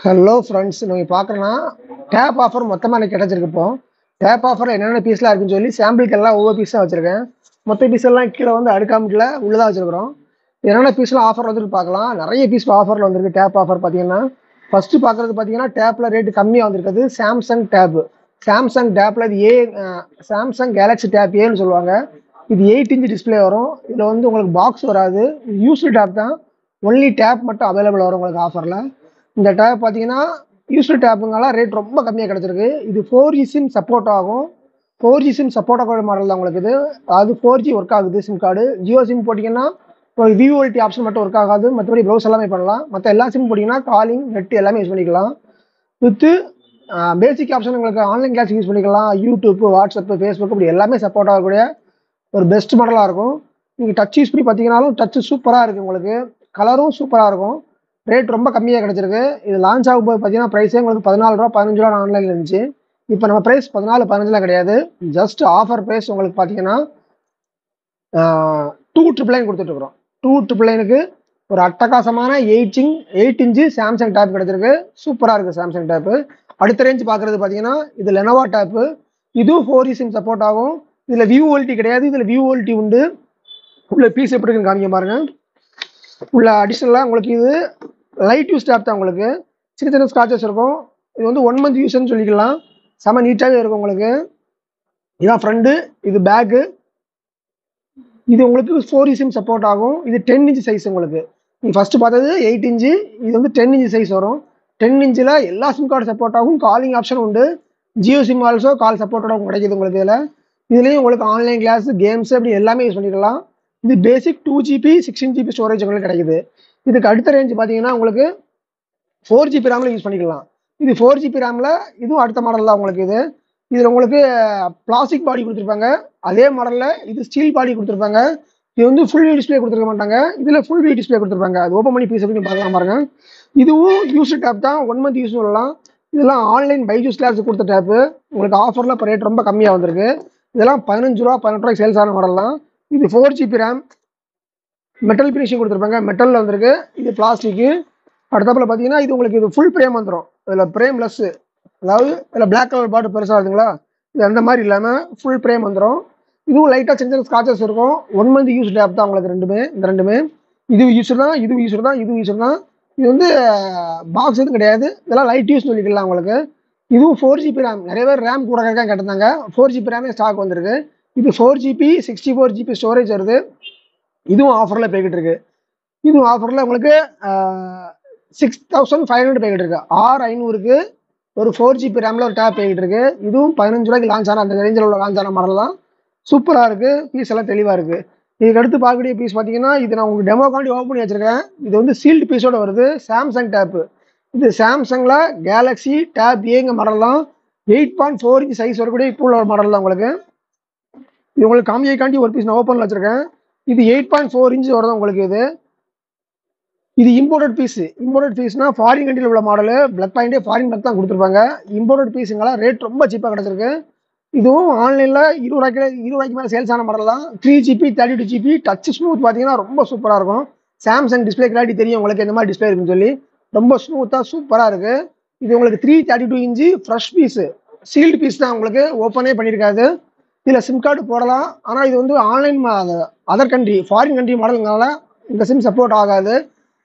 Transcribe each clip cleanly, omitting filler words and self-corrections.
Hello friends, நீங்கள் பார்க்குறேன்னா tape offer மொத்தமாக எனக்கு கிடச்சிருக்கு. இப்போ டேப் ஆஃபர் என்னென்ன பீஸ்லாம் இருக்குன்னு சொல்லி சாம்பிளுக்கு எல்லாம் ஒவ்வொரு பீஸாக வச்சுருக்கேன். மொத்த பீஸ் எல்லாம் கீழே வந்து அடுக்காமட்டில் உள்ளதாக வச்சுருக்கிறோம். என்னென்ன பீஸ்லாம் ஆஃபர் வந்துட்டு பார்க்கலாம். நிறைய பீஸ் ஆஃபரில் வந்திருக்கு. டேப் ஆஃபர் பார்த்தீங்கன்னா ஃபஸ்ட்டு பார்க்குறது பார்த்தீங்கன்னா டேப்பில் ரேட்டு கம்மியாக வந்திருக்குது. சாம்சங் டேப்பு, சாம்சங் டேப்பில் இது சாம்சங் கேலக்ஸி டேப் ஏன்னு சொல்லுவாங்க. இது 8 இன்ச் டிஸ்பிளே வரும். இதில் வந்து உங்களுக்கு பாக்ஸ் வராது, யூஸ்டு டேப் தான். ஒன்லி டேப் மட்டும் அவைலபிள் வரும் உங்களுக்கு ஆஃபரில். இந்த டேப் பார்த்தீங்கன்னா யூஸ்டு டேப்புங்கெல்லாம் ரேட் ரொம்ப கம்மியாக கிடச்சிருக்கு. இது 4G சிம் சப்போர்ட் ஆகும். 4G சிம் சப்போர்ட் ஆகிற மாடல் தான் உங்களுக்கு இது. அதாவது 4G ஒர்க் ஆகுது சிம் கார்டு. ஜியோ சிம் போட்டிங்கன்னா ஒரு விவோல்டி ஆப்ஷன் மட்டும் ஒர்க் ஆகாது, மற்றபடி ப்ரௌஸ் எல்லாமே பண்ணலாம். மற்ற எல்லா சிம் போட்டிங்கன்னா காலிங், நெட் எல்லாமே யூஸ் பண்ணிக்கலாம். வித்து பேசிக் ஆப்ஷன் உங்களுக்கு ஆன்லைன் கிளாஸ் யூஸ் பண்ணிக்கலாம். யூடியூப், வாட்ஸ்அப், ஃபேஸ்புக் இப்படி எல்லாமே சப்போர்ட் ஆகக்கூடிய ஒரு பெஸ்ட் மாடலாக இருக்கும். நீங்கள் டச் யூஸ் பண்ணி பார்த்தீங்கன்னாலும் டச்சு சூப்பராக இருக்குது. உங்களுக்கு கலரும் சூப்பராக இருக்கும். ரேட் ரொம்ப கம்மியாக கிடச்சிருக்கு. இது லான்ச் ஆகும்போது பார்த்தீங்கன்னா ப்ரைஸே உங்களுக்கு 14 ரூபா 15 ரூபா ஆன்லைனில் இருந்துச்சு. இப்போ நம்ம ப்ரைஸ் 14 15 கிடையாது. ஜஸ்ட் ஆஃபர் ப்ரைஸ் உங்களுக்கு பார்த்தீங்கன்னா 2,999 கொடுத்துட்ருக்குறோம். 2,999க்கு ஒரு அட்டகாசமான 8 இன்ச்சு சாம்சங் டேப் கிடச்சிருக்கு. சூப்பராக இருக்குது சாம்சங் டேப்பு. அடுத்த ரேஞ்ச் பார்க்குறது பார்த்தீங்கன்னா இது லெனோவா டேப்பு. இதுவும் 4G சிம் சப்போர்ட் ஆகும். இதில் விவோல்டி கிடையாது, இதில் விவோல்டி உண்டு. உள்ள பீஸ் எப்படி இருக்குன்னு காமிக்க பாருங்க. உள்ள அடிஷ்னலாக உங்களுக்கு இது லைட் யூஸ் டேப் தான். உங்களுக்கு சின்ன சின்ன ஸ்க்ராச்சஸ் இருக்கும். இது வந்து 1 மந்த் யூஸ்ன்னு சொல்லிக்கலாம். செம நீட்டாகவே இருக்கும் உங்களுக்கு. இதான் ஃப்ரண்ட்டு, இது பேக்கு. இது உங்களுக்கு 4G சிம் சப்போர்ட் ஆகும். இது 10 இன்ச் சைஸ். உங்களுக்கு நீங்கள் ஃபஸ்ட்டு பார்த்தது 8 இன்ச்சு, இது வந்து 10 இன்ச் சைஸ் வரும். 10 இன்ச்சில் எல்லா சிம் கார்டு சப்போர்ட் ஆகும். காலிங் ஆப்ஷன் உண்டு. ஜியோ சிம் ஆல்சோ கால் சப்போர்ட்டோட கிடைக்குது உங்களுக்கு. இதுலேயும் உங்களுக்கு ஆன்லைன் கிளாஸ், கேம்ஸ் அப்படி எல்லாமே யூஸ் பண்ணிக்கலாம். இது பேசிக் 2GB 16GB ஸ்டோரேஜ் உங்களுக்கு கிடைக்குது. இதுக்கு அடுத்த ரேஞ்ச் பார்த்தீங்கன்னா உங்களுக்கு 4GB ரேமில் யூஸ் பண்ணிக்கலாம். இது 4GB ரேமில் இதுவும் அடுத்த மாடல் தான் உங்களுக்கு. இதில் உங்களுக்கு பிளாஸ்டிக் பாடி கொடுத்துருப்பாங்க. அதே மாடலில் இது ஸ்டீல் பாடி கொடுத்துருப்பாங்க. இது வந்து ஃபுல் டிஸ்பிளே கொடுத்துருக்க மாட்டாங்க. இதில் ஃபுல் டிஸ்பிளே கொடுத்துருப்பாங்க. அது ஓப்பன் பண்ணி பீஸ் எப்படி பார்க்கலாம் பாருங்க. இதுவும் யூஸ்டு டேப் தான். 1 மந்த் யூஸ் சொல்லலாம். இதெல்லாம் ஆன்லைன் பைஜூஸ் கிளாஸ் கொடுத்த டேப்பு. உங்களுக்கு ஆஃபரில் இப்போ ரேட் ரொம்ப கம்மியாக வந்திருக்கு. இதெல்லாம் 15 ரூபா 18 ரூபாய்க்கு சேல்ஸ் ஆன மாடல் தான். இது 4GB ரேம், மெட்டல் ஃபினிஷிங் கொடுத்துருப்பாங்க. மெட்டலில் வந்திருக்கு. இது பிளாஸ்டிக்கு. அடுத்தப்பில் பார்த்தீங்கன்னா இது உங்களுக்கு இது ஃபுல் பிரேம் வந்துடும். இதில் பிரேம் லெஸ்ஸு, அதாவது இதில் பிளாக் கலர் பாட்டு பெருசாக இருக்குங்களா, இது அந்த மாதிரி இல்லாமல் ஃபுல் பிரேம் வந்துடும். இதுவும் லைட்டாக சின்ன சின்ன ஸ்காச்சஸ் இருக்கும். 1 மந்த் யூஸ் டேப் தான் உங்களுக்கு இந்த ரெண்டுமே. இது யூஸர் தான், இது யூஸர் தான், இது யூஸர் தான். இது வந்து பாக்ஸ் எதுவும் கிடையாது. இதெல்லாம் லைட் யூஸ் சொல்லிக்கலாம் உங்களுக்கு. இதுவும் 4GB ரேம். நிறைய பேர் ரேம் கூட கேட்டிருந்தாங்க. 4GB ரேமே ஸ்டாக் வந்திருக்கு. இது 4GB 64GB ஸ்டோரேஜ் வருது. இதுவும் ஆஃபரில் போய்கிட்டு இருக்கு. இதுவும் ஆஃபரில் உங்களுக்கு 6,500 போய்கிட்டு இருக்கு. 6,500க்கு ஒரு 4GB ரேமில் ஒரு டேப் போய்கிட்டு இருக்கு. இதுவும் 15 ரூபாய்க்கு லான்ச் ஆன அந்த ரேஞ்சில் உள்ள லான்ச் ஆன மாடல் தான். சூப்பராக இருக்குது. பீஸ் எல்லாம் தெளிவாக இருக்குது. இதுக்கு அடுத்து பார்க்கக்கூடிய பீஸ் பார்த்தீங்கன்னா இது நான் உங்களுக்கு டெமோக்காண்டி ஓப்பன் பண்ணி வச்சிருக்கேன். இது வந்து சீல்டு பீஸோடு வருது. Samsung tab. இது சாம்சங்கில் கேலக்ஸி டேப் ஏங்க மாடல் தான். 8.4 இன்ச் சைஸ் வரக்கூடிய இப்போ உள்ள ஒரு மாடல் தான் உங்களுக்கு. இது உங்களுக்கு காமியக்காண்டி ஒரு பீஸ் நான் ஓப்பனில் வச்சிருக்கேன். இது 8.4 இன்ச் வருது உங்களுக்கு. இது இம்போர்ட்டட் பீஸ். இம்போர்ட்டட் பீஸ்னா ஃபாரின் கண்ட்ரியில் உள்ள மாடலு. பிளக் பாயிண்டே ஃபாரின் பிளக் தான் கொடுத்துருப்பாங்க. இம்போர்ட்டட் பீஸுங்கெல்லாம் ரேட் ரொம்ப சீப்பாக கிடச்சிருக்கு. இதுவும் ஆன்லைனில் 20 ரூபாய்க்கு மேலே சேல்ஸ் ஆன மாடல் தான். 3GB 32GB டச் ஸ்மூத் பார்த்தீங்கன்னா ரொம்ப சூப்பராக இருக்கும். சாம்சங் டிஸ்பிளே கிளாரிட்டி தெரியும் உங்களுக்கு எந்த மாதிரி டிஸ்பிளே இருக்குன்னு சொல்லி. ரொம்ப ஸ்மூத்தாக சூப்பராக இருக்குது. இது உங்களுக்கு 332 inch fresh piece. Sealed piece தான். உங்களுக்கு ஓப்பனே பண்ணியிருக்காது. இதில் சிம் கார்டு போடலாம். ஆனால் இது வந்து online other country foreign country மாடலுங்கனால இந்த சிம் சப்போர்ட் ஆகாது.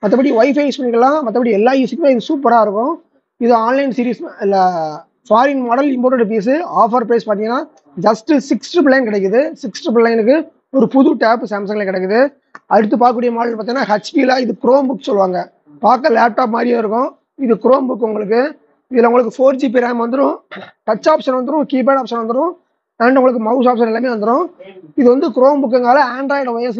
மற்றபடி ஒய்ஃபை யூஸ் பண்ணிக்கலாம். மற்றபடி எல்லா யூஸுக்குமே இது சூப்பராக இருக்கும். இது ஆன்லைன் சீரீஸ் இல்லை foreign model imported piece. Offer price பார்த்தீங்கன்னா ஜஸ்ட் 6,999 கிடைக்குது. 6,999க்கு ஒரு புது டேப் சாம்சங்கில் கிடைக்குது. அடுத்து பார்க்கக்கூடிய மாடல் பார்த்தீங்கன்னா ஹெச்பியில் இது குரோம் புக் சொல்லுவாங்க. பார்க்க லேப்டாப் மாதிரியே இருக்கும். இது குரோம் புக் உங்களுக்கு. இதில் உங்களுக்கு 4GB ரேம் வந்துடும். டச் ஆப்ஷன் வந்துடும், கீபேட் ஆப்ஷன் வந்துடும், அண்ட் உங்களுக்கு மவுஸ் ஆப்ஷன் எல்லாமே வந்துடும். இது வந்து குரோம் புக்குங்கால ஆண்ட்ராய்டு OS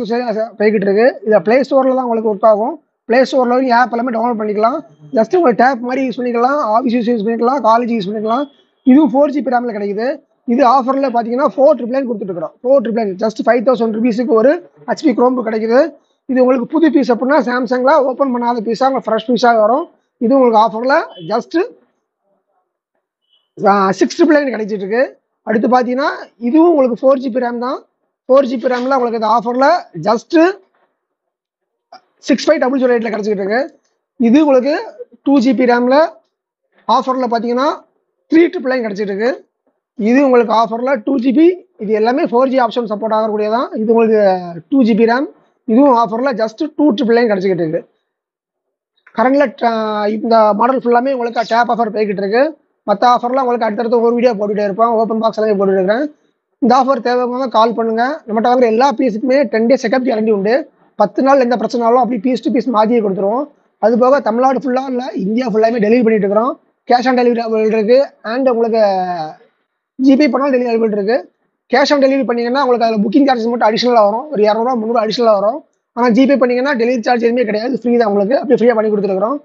போய்கிட்டு இருக்கு. இதில் ப்ளே ஸ்டோரில் தான் உங்களுக்கு ஒர்க் ஆகும். ப்ளே ஸ்டோரில் வரைக்கும் ஆப் எல்லாமே டவுன்லோட் பண்ணிக்கலாம். ஜஸ்ட் உங்களுக்கு டேப் மாதிரி யூஸ் பண்ணிக்கலாம். ஆஃபீஸ் யூஸ் பண்ணிக்கலாம், காலேஜ் யூஸ் பண்ணிக்கலாம். இதுவும் 4GB ரேமில் கிடைக்குது. இது ஆஃபரில் பார்த்தீங்கன்னா 4,999 கொடுத்துட்டுருக்கோம். 4,999 ஜஸ்ட் 5,000 ருபீஸுக்கு ஒரு HP குரோம் புக் கிடைக்குது. இது உங்களுக்கு புது பீஸ் அப்படின்னா சாம்சங்கில் ஓப்பன் பண்ணாத பீஸாக உங்களுக்கு ஃப்ரெஷ் பீஸாக வரும். இது உங்களுக்கு ஆஃபரில் ஜஸ்ட் 6,999 கிடைச்சிட்டு இருக்கு. அடுத்து பார்த்தீங்கன்னா இதுவும் உங்களுக்கு 4GB ரேம் தான். 4GB ரேமில் உங்களுக்கு இந்த ஆஃபரில் ஜஸ்ட்டு 6500 ரேட்டில் கிடச்சிக்கிட்டு இருக்கு. இது உங்களுக்கு 2 GB ரேமில் ஆஃபரில் பார்த்தீங்கன்னா 399 கிடச்சிட்டு இருக்கு. இது உங்களுக்கு ஆஃபரில் 2 GB. இது எல்லாமே 4G ஆப்ஷன் சப்போர்ட் ஆகக்கூடியதான். இது உங்களுக்கு 2 GB ரேம். இதுவும் ஆஃபரில் ஜஸ்ட் 299 கிடச்சிக்கிட்டு இருக்கு. கரண்டில் இந்த மாடல் ஃபுல்லாமே உங்களுக்கு டேப் ஆஃபர் போய்கிட்டு இருக்கு. மற்ற ஆஃபர்லாம் உங்களுக்கு அடுத்தடுத்து ஒரு வீடியோ போட்டுகிட்டே இருப்பேன். ஓப்பன் பாக்ஸ் எல்லாமே போட்டுட்டு இருக்கிறேன். இந்த ஆஃபர் தேவைங்க கால் பண்ணுங்க. நம்மகிட்ட வாங்குற எல்லா பீஸுக்குமே 10 days செக்அப் கேரண்டி உண்டு. 10 நாள் எந்த பிரச்சனாலும் அப்படி பீஸ் டு பீஸ் மாற்றியே கொடுத்துருவோம். அது போக தமிழ்நாடு ஃபுல்லாக இல்லை, இந்தியா ஃபுல்லாமே டெலிவரி பண்ணிட்டு இருக்கிறோம். கேஷ் ஆன் டெலிவரி அவைலபிள் இருக்கு. அண்ட் உங்களுக்கு ஜிபே பண்ணாலும் டெலிவரி அவைலபிள் இருக்கு. கேஷ் ஆன் டெலிவரி பண்ணீங்கன்னா உங்களுக்கு அதில் புக்கிங் சார்ஜஸ் மட்டும் அடிஷனலாக வரும். ஒரு 200 300 அடிஷனலாக வரும். ஆனால் ஜிபே பண்ணீங்கன்னா டெலிவரி சார்ஜ் எதுவுமே கிடையாது, ஃப்ரீ தான். உங்களுக்கு அப்படியே ஃப்ரீயாக பண்ணி கொடுத்துருக்குறோம்.